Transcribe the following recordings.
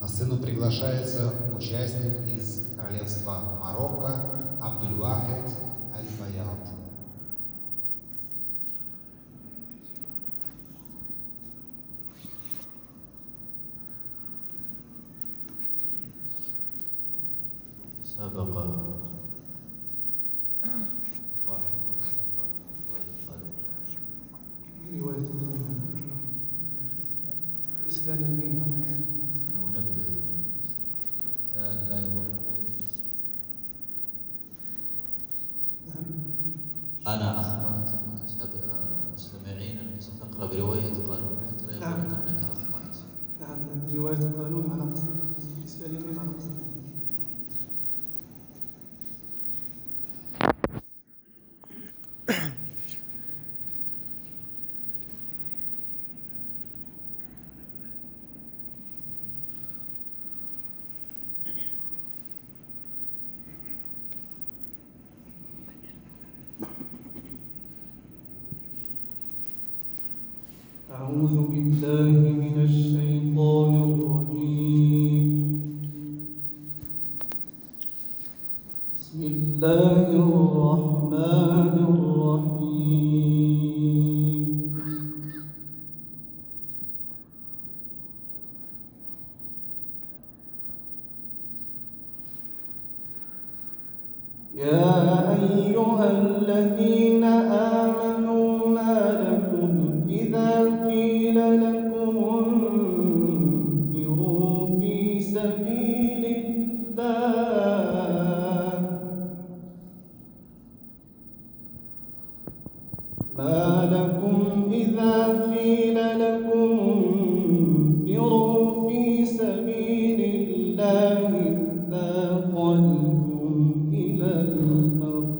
На сцену приглашается участник из королевства Марокко Абдульвахид Аль-Баяд. سبق رواية إسكان الميم منبه لا يمر. أنا أخبرت المستمعين أنك ستقرأ برواية قانون حتى لا يقول أنك أخطأت. نعم، رواية قانون على قصد إسكان الميم على قصد. أعوذ بالله من الشيطان الرجيم. بسم الله الرحمن الرحيم. يا أيها الذين آمنوا ما لكم إذا قيل لكم انفروا في سبيل الله ما لكم إذا قيل لكم انفروا في سبيل الله اثاقلتم إلى الأرض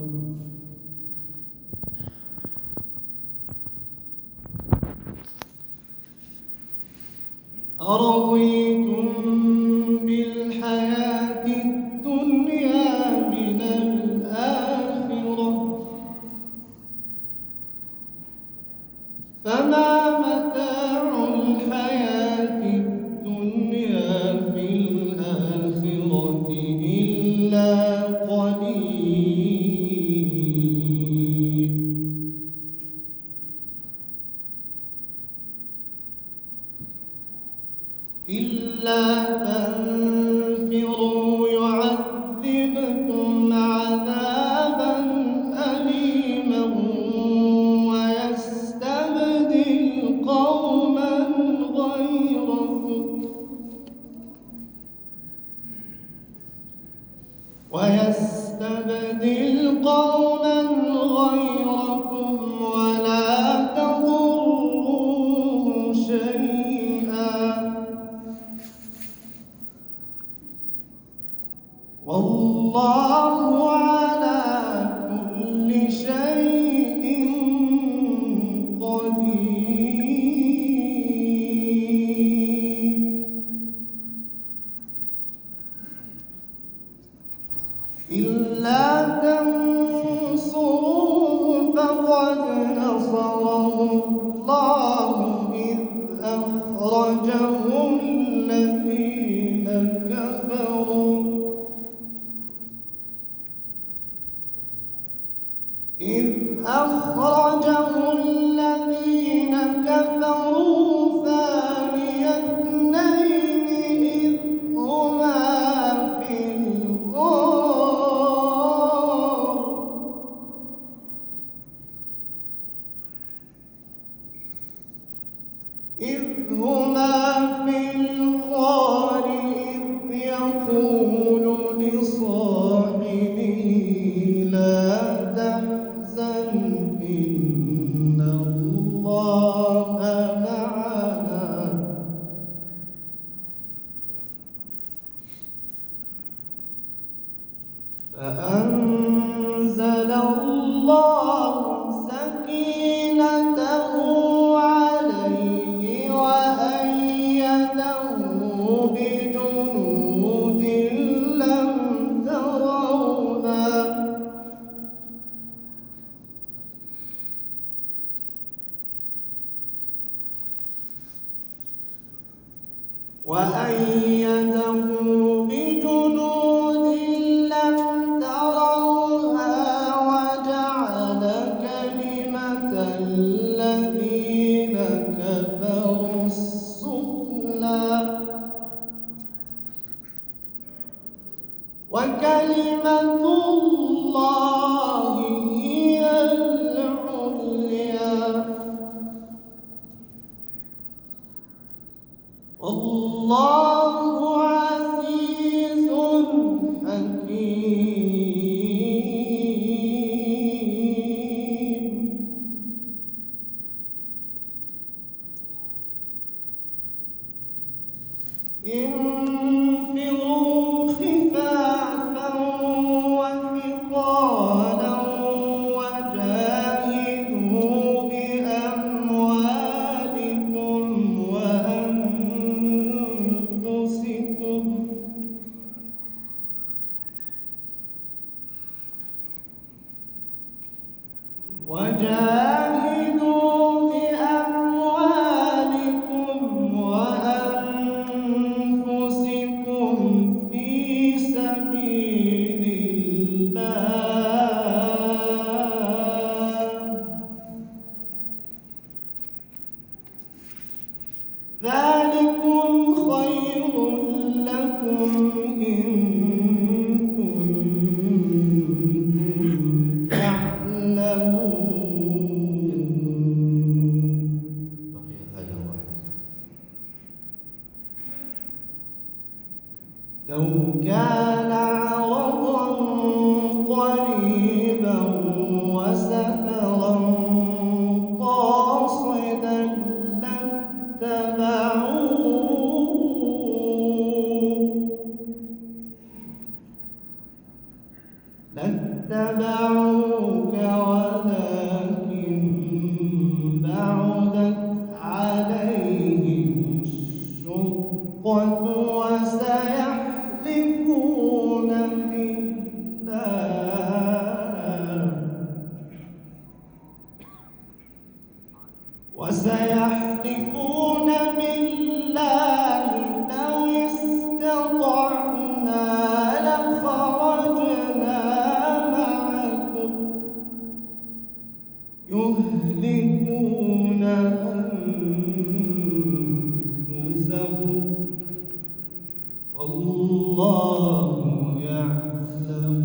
أرضيتم بالحياة الدنيا من الآخرة فما متاع الحياة الدنيا في الآخرة إلا قليل إلا تنفروا يعذبكم عذابا أليما ويستبدل قوما غيركم ولا تضروه شيئا والله على كل شيء قدير. إلا تنصروه فقد نصره الله إذ أخرجه الذين كفروا ثاني اثنين إذ هما في الغار إذ يقول لصاحبه لا تحزن إن الله معنا فأنزل الله سكينته عليه وأيده وأيده بجنود لم تروها وجعل كلمة الذين كفروا السفلى وكلمة الله هي العليا والله عزيز حكيم. انفروا خفافا وثقالا وجاهدوا بأموالكم وأنفسكم في سبيل الله ذلكم خير لكم إن كنتم تعلمون. بقي آية واحدة. لو كان عرضا قريبا وسفرا قاصدا لاتبعوك ولكن بعدت عليهم الشقة وسيحلفون بالله لو استطعنا لخرجنا معكم يهلكون أنفسهم والله يعلم